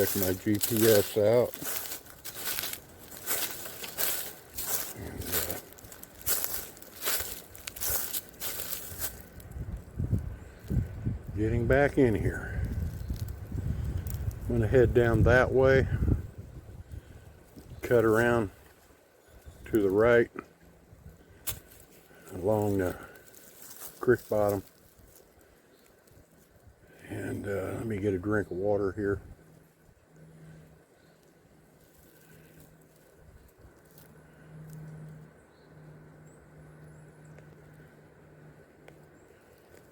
check my GPS out. And, getting back in here. I'm going to head down that way, cut around to the right along the creek bottom, and let me get a drink of water here.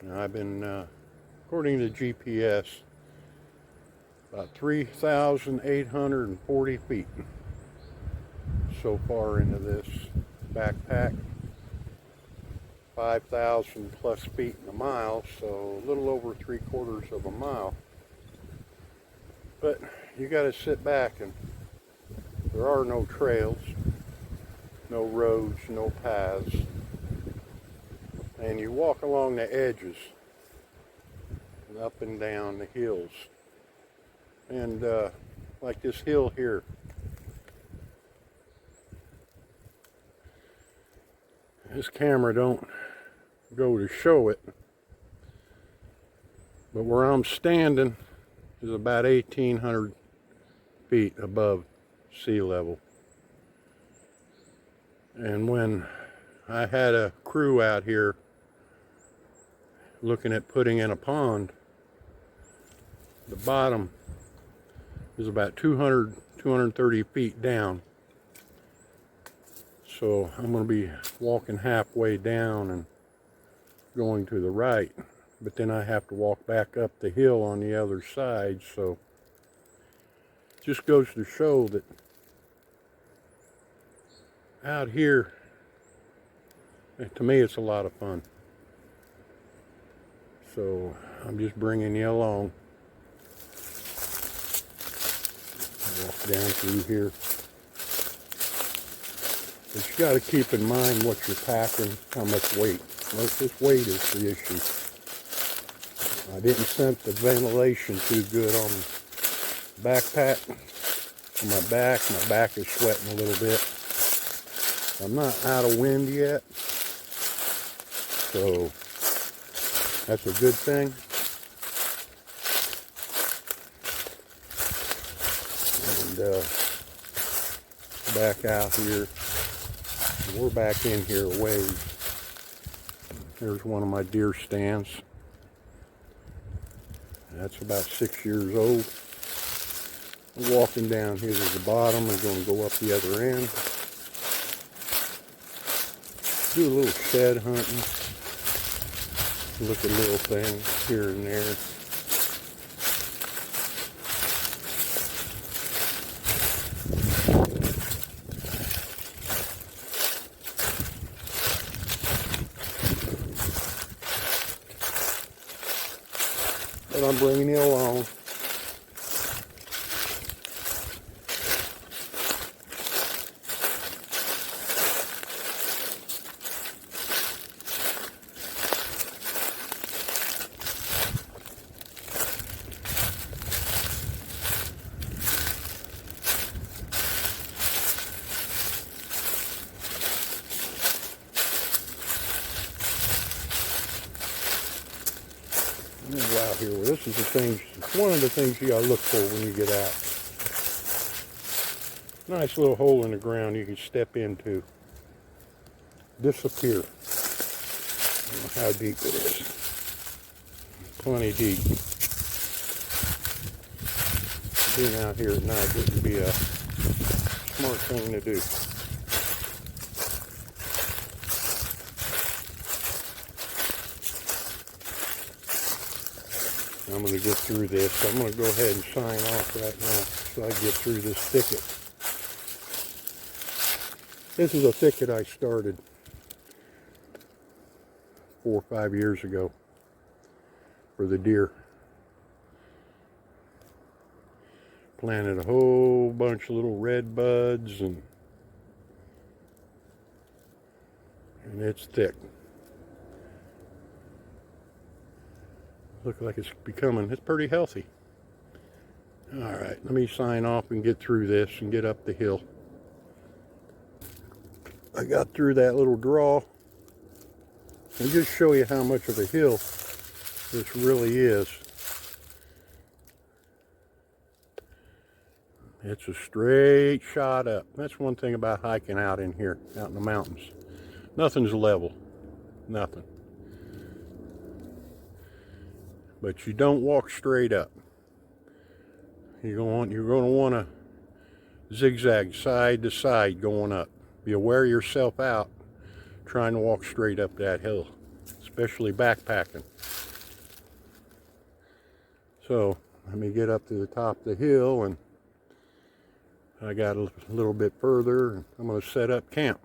Now I've been, according to GPS, about 3,840 feet so far into this backpack. 5,000 plus feet in a mile, so a little over 3/4 of a mile. But you got to sit back, and there are no trails, no roads, no paths, and you walk along the edges and up and down the hills. And like this hill here, this camera don't go to show it, but where I'm standing is about 1,800 feet above sea level. And when I had a crew out here looking at putting in a pond, the bottom is about 230 feet down. So I'm going to be walking halfway down and going to the right, but then I have to walk back up the hill on the other side. So it just goes to show that out here, to me, it's a lot of fun. So I'm just bringing you along. Walk down through here. But you got to keep in mind what you're packing, how much weight. This weight is the issue. I didn't sense the ventilation too good on the backpack. On my back is sweating a little bit. I'm not out of wind yet, so that's a good thing. And back out here. We're back in here a ways. There's one of my deer stands. That's about 6 years old. I'm walking down here to the bottom. I'm going to go up the other end. Do a little shed hunting. Look at little things here and there. But I'm bringing you along. Out here. Well, this is the thing, one of the things you gotta look for when you get out. Nice little hole in the ground you can step into. Disappear. I don't know how deep it is. Plenty deep. Being out here at night wouldn't be a smart thing to do. I'm going to get through this. I'm going to go ahead and sign off right now so I get through this thicket. This is a thicket I started 4 or 5 years ago for the deer. Planted a whole bunch of little red buds, and it's thick. Look like it's pretty healthy. Alright, let me sign off and get through this and get up the hill. I got through that little draw and just show you how much of a hill this really is. It's a straight shot up. That's one thing about hiking out in here, out in the mountains. Nothing's level, nothing. But you don't walk straight up. You're going to want to zigzag side to side going up. You'll wear yourself out trying to walk straight up that hill, especially backpacking. So let me get up to the top of the hill, and I got a little bit further, and I'm going to set up camp.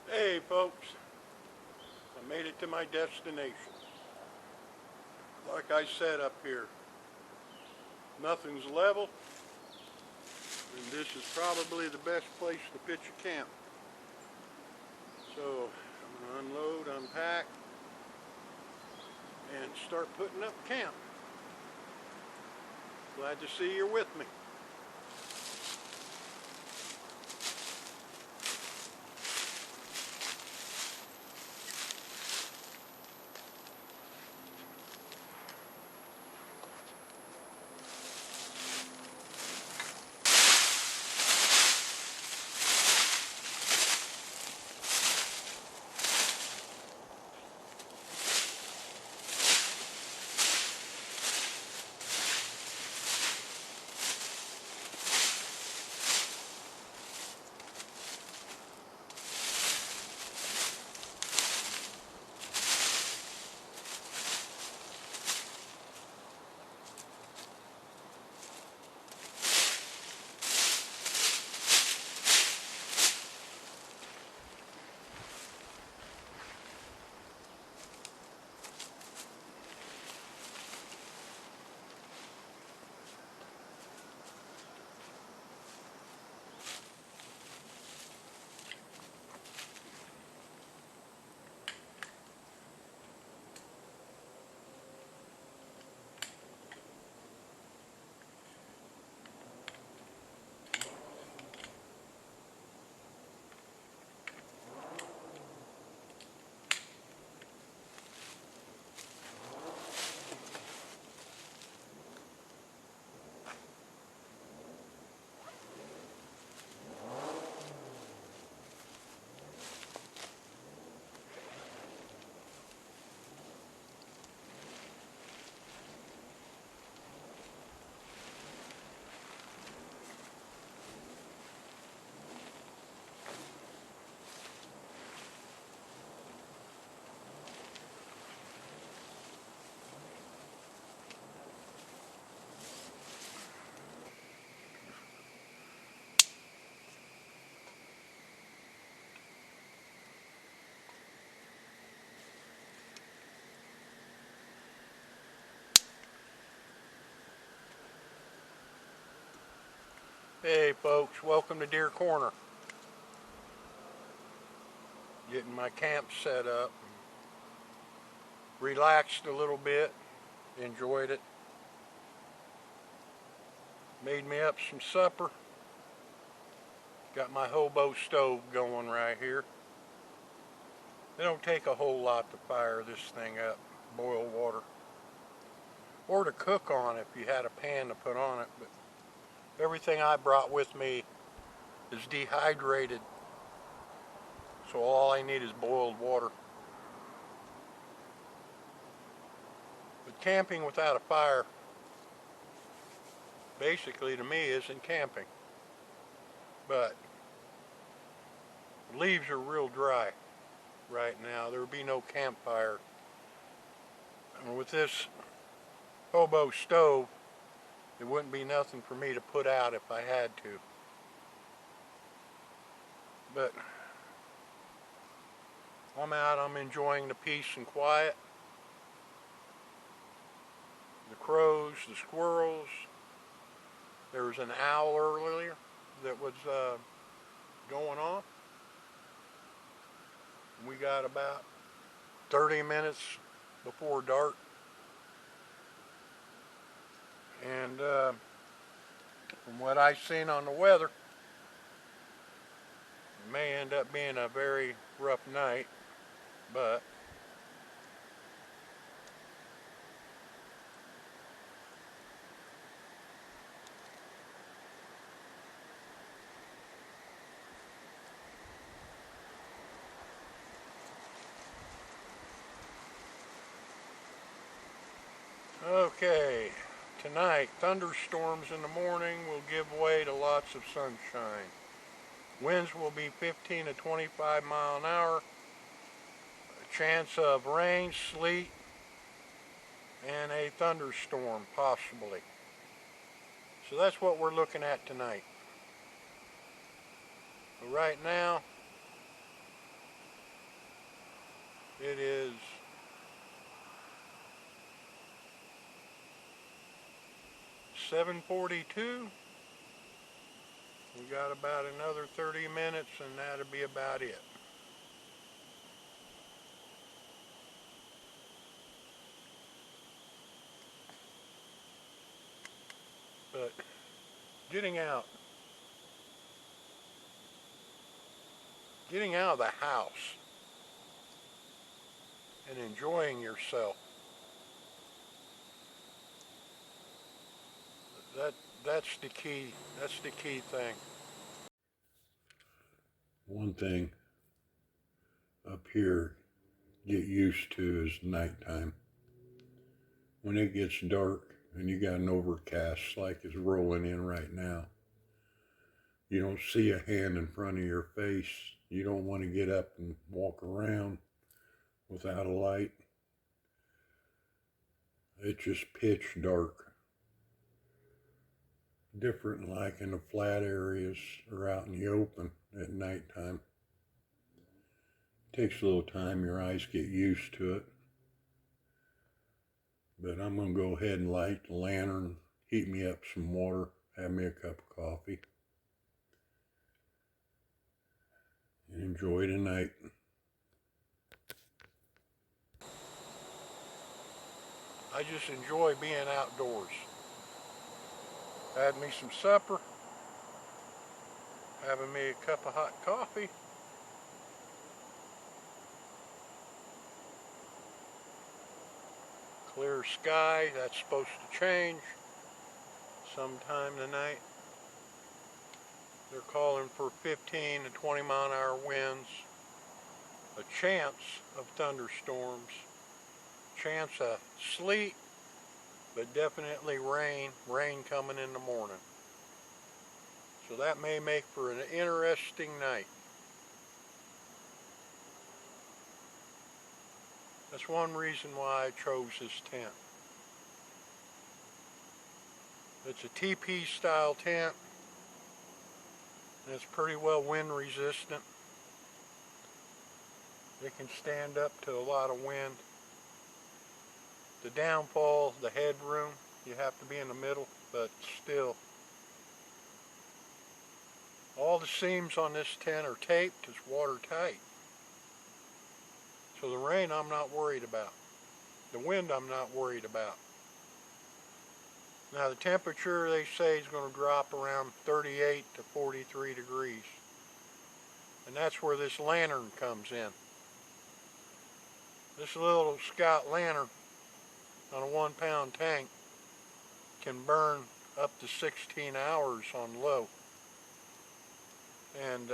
Hey folks, I made it to my destination. Like I said up here, nothing's level, and this is probably the best place to pitch a camp. So I'm going to unload, unpack, and start putting up camp. Glad to see you're with me. Hey folks, welcome to Deer Corner. Getting my camp set up. Relaxed a little bit, enjoyed it. Made me up some supper. Got my hobo stove going right here. It don't take a whole lot to fire this thing up, boil water. Or to cook on if you had a pan to put on it, but everything I brought with me is dehydrated, so all I need is boiled water. But camping without a fire, basically to me, isn't camping. But the leaves are real dry right now. There will be no campfire. And with this hobo stove, it wouldn't be nothing for me to put out if I had to. But I'm out, I'm enjoying the peace and quiet. The crows, the squirrels. There was an owl earlier that was going on. We got about 30 minutes before dark. And from what I've seen on the weather, it may end up being a very rough night, but okay. Tonight, thunderstorms in the morning will give way to lots of sunshine. Winds will be 15 to 25 mile an hour. A chance of rain, sleet, and a thunderstorm possibly. So that's what we're looking at tonight. But right now, it is 7:42. We got about another 30 minutes and that'll be about it. But getting out of the house and enjoying yourself, that's the key. That's the key thing. One thing up here get used to is nighttime. When it gets dark and you got an overcast like it's rolling in right now, you don't see a hand in front of your face. You don't want to get up and walk around without a light. It's just pitch dark. Different like in the flat areas or out in the open at nighttime. It takes a little time, your eyes get used to it. But I'm going to go ahead and light the lantern, heat me up some water, have me a cup of coffee, and enjoy the night. I just enjoy being outdoors. Had me some supper, having me a cup of hot coffee. Clear sky, that's supposed to change sometime tonight. They're calling for 15 to 20 mile an hour winds, a chance of thunderstorms, chance of sleet, but definitely rain coming in the morning. So that may make for an interesting night. That's one reason why I chose this tent. It's a TP style tent, and it's pretty well wind resistant. It can stand up to a lot of wind. The downfall, the headroom, you have to be in the middle, but still. All the seams on this tent are taped, it's watertight. So the rain I'm not worried about. The wind I'm not worried about. Now the temperature they say is going to drop around 38 to 43 degrees. And that's where this lantern comes in. This little Scout lantern on a 1 pound tank can burn up to 16 hours on low. And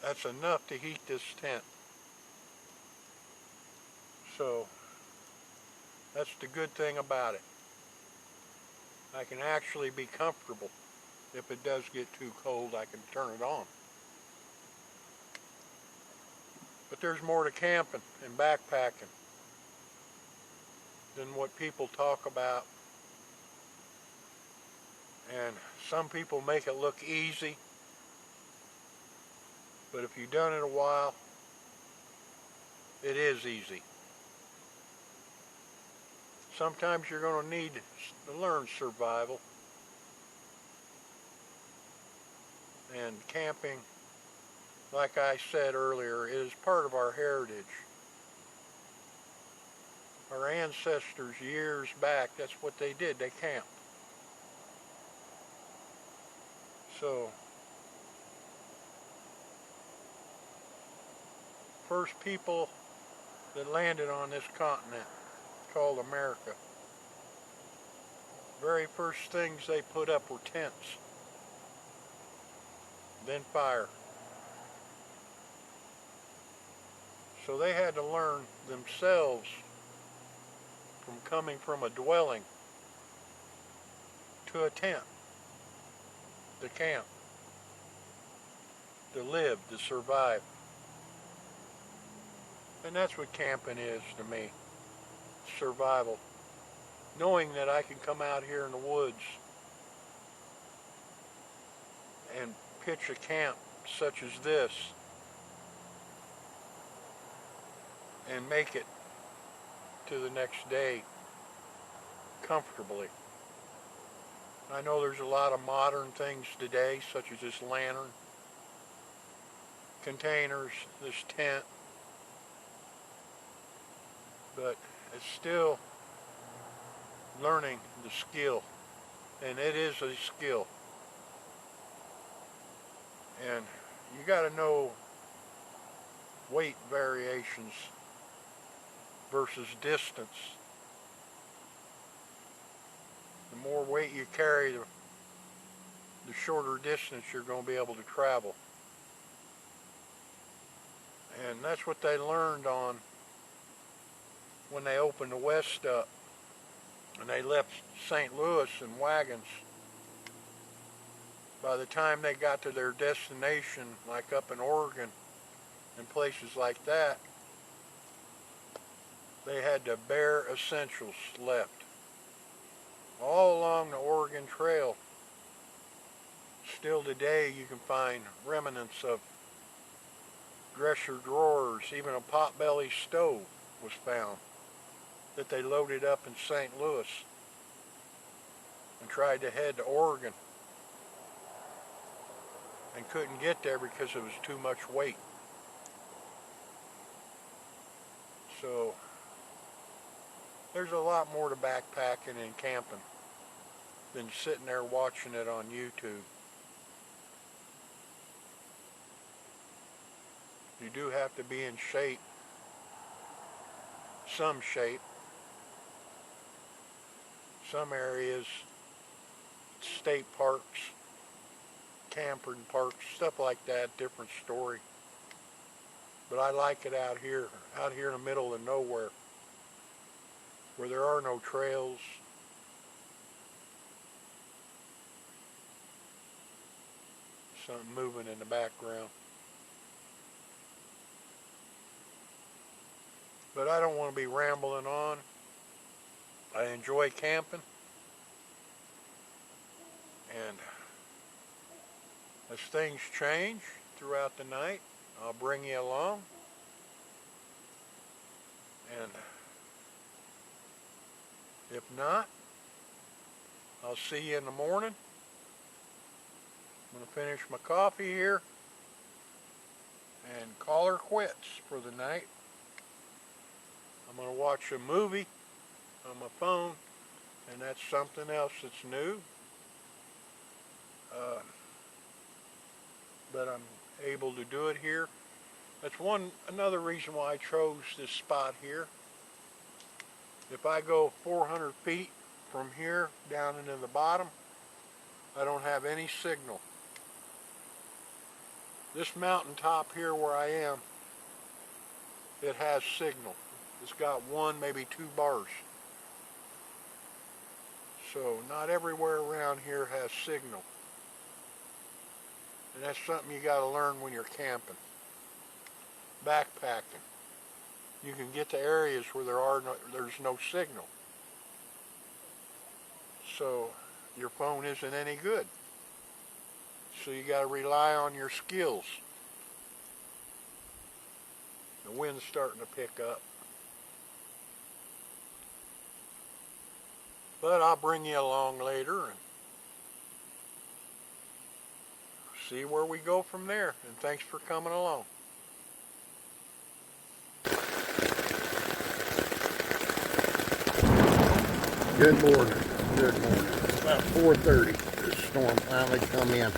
that's enough to heat this tent. So that's the good thing about it. I can actually be comfortable. If it does get too cold, I can turn it on. But there's more to camping and backpacking than what people talk about. And some people make it look easy. But if you've done it a while, it is easy. Sometimes you're going to need to learn survival. And camping, like I said earlier, is part of our heritage. Our ancestors years back, that's what they did. They camped. So, first people that landed on this continent called America, very first things they put up were tents, then fire. So they had to learn themselves from coming from a dwelling to a tent, to camp, to live, to survive. And that's what camping is to me, survival. Knowing that I can come out here in the woods and pitch a camp such as this and make it to the next day comfortably. I know there's a lot of modern things today, such as this lantern, containers, this tent, but it's still learning the skill, and it is a skill. And you got to know weight variations versus distance. The more weight you carry, the shorter distance you're going to be able to travel. And that's what they learned on when they opened the West up and they left St. Louis in wagons. By the time they got to their destination, like up in Oregon and places like that, they had the bare essentials left. All along the Oregon Trail, still today you can find remnants of dresser drawers, even a potbelly stove was found that they loaded up in St. Louis and tried to head to Oregon and couldn't get there because it was too much weight. So there's a lot more to backpacking and camping than sitting there watching it on YouTube. You do have to be in shape, some shape. Some areas, state parks, camping parks, stuff like that, different story. But I like it out here in the middle of nowhere, where there are no trails. Something moving in the background. But I don't want to be rambling on. I enjoy camping. And as things change throughout the night, I'll bring you along. And if not, I'll see you in the morning. I'm going to finish my coffee here and call her quits for the night. I'm going to watch a movie on my phone, and that's something else that's new. But I'm able to do it here. That's another reason why I chose this spot here. If I go 400 feet from here down into the bottom, I don't have any signal. This mountaintop here where I am, it has signal. It's got one, maybe two bars. So not everywhere around here has signal. And that's something you got to learn when you're camping. Backpacking. You can get to areas where there's no signal. So your phone isn't any good. So you got to rely on your skills. The wind's starting to pick up. But I'll bring you along later and see where we go from there. And thanks for coming along. Good morning. Good morning. It's about 4:30. The storm finally come in.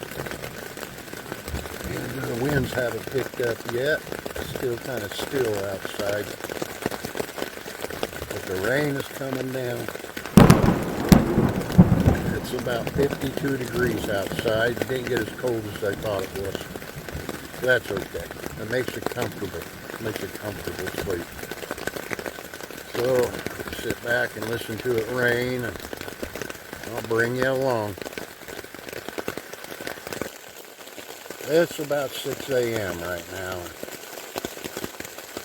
And the winds haven't picked up yet. It's still kind of still outside. But the rain is coming down. It's about 52 degrees outside. It didn't get as cold as I thought it was. That's okay. It makes it comfortable. It makes it comfortable sleep. So sit back and listen to it rain, and I'll bring you along. It's about 6 a.m. right now.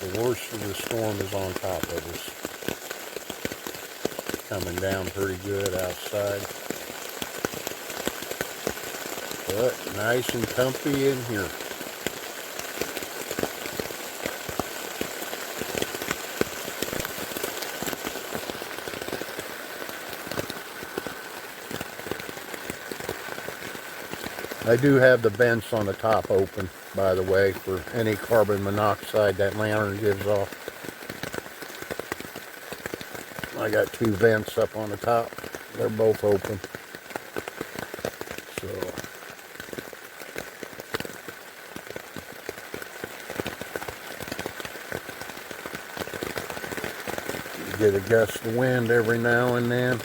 The worst of the storm is on top of us. Coming down pretty good outside. But nice and comfy in here. I do have the vents on the top open, by the way, for any carbon monoxide that lantern gives off. I got 2 vents up on the top. They're both open. So you get a gust of wind every now and then.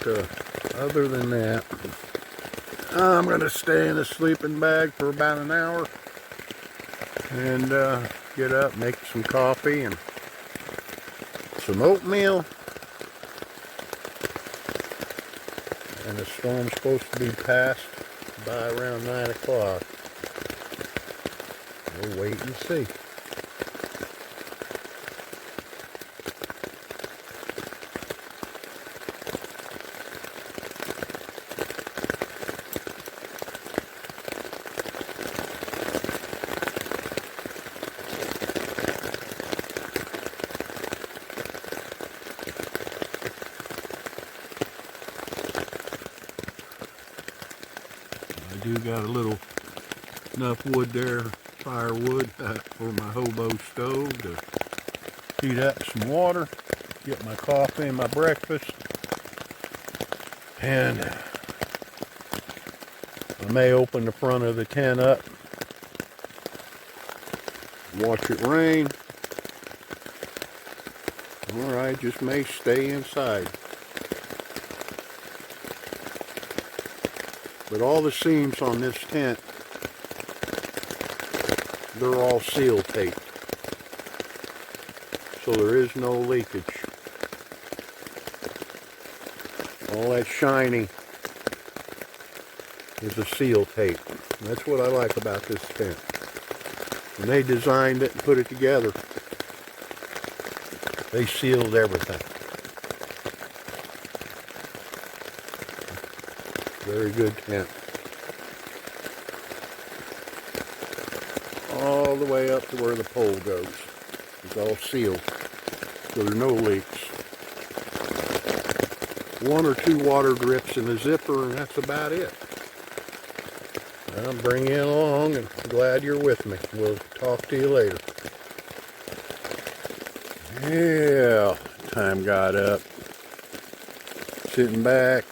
But other than that, I'm going to stay in a sleeping bag for about an hour and get up, make some coffee and some oatmeal. And the storm's supposed to be passed by around 9 o'clock. We'll wait and see. I do got a little enough wood there, firewood, for my hobo stove to heat up some water, get my coffee and my breakfast, and I may open the front of the tent up, watch it rain, or I just may stay inside. But all the seams on this tent, they're all seal taped. So there is no leakage. All that shiny is a seal tape. And that's what I like about this tent. When they designed it and put it together, they sealed everything. Very good tent. All the way up to where the pole goes. It's all sealed. So there are no leaks. 1 or 2 water drips in the zipper, and that's about it. I'll bring you along, and I'm glad you're with me. We'll talk to you later. Yeah, time got up. Sitting back,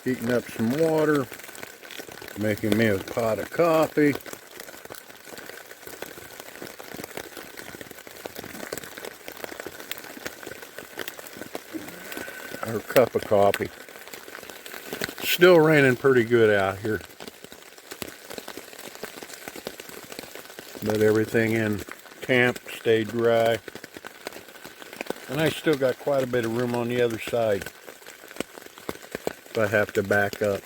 heating up some water, making me a pot of coffee. Or cup of coffee. Still raining pretty good out here. But everything in camp stayed dry. And I still got quite a bit of room on the other side if I have to back up.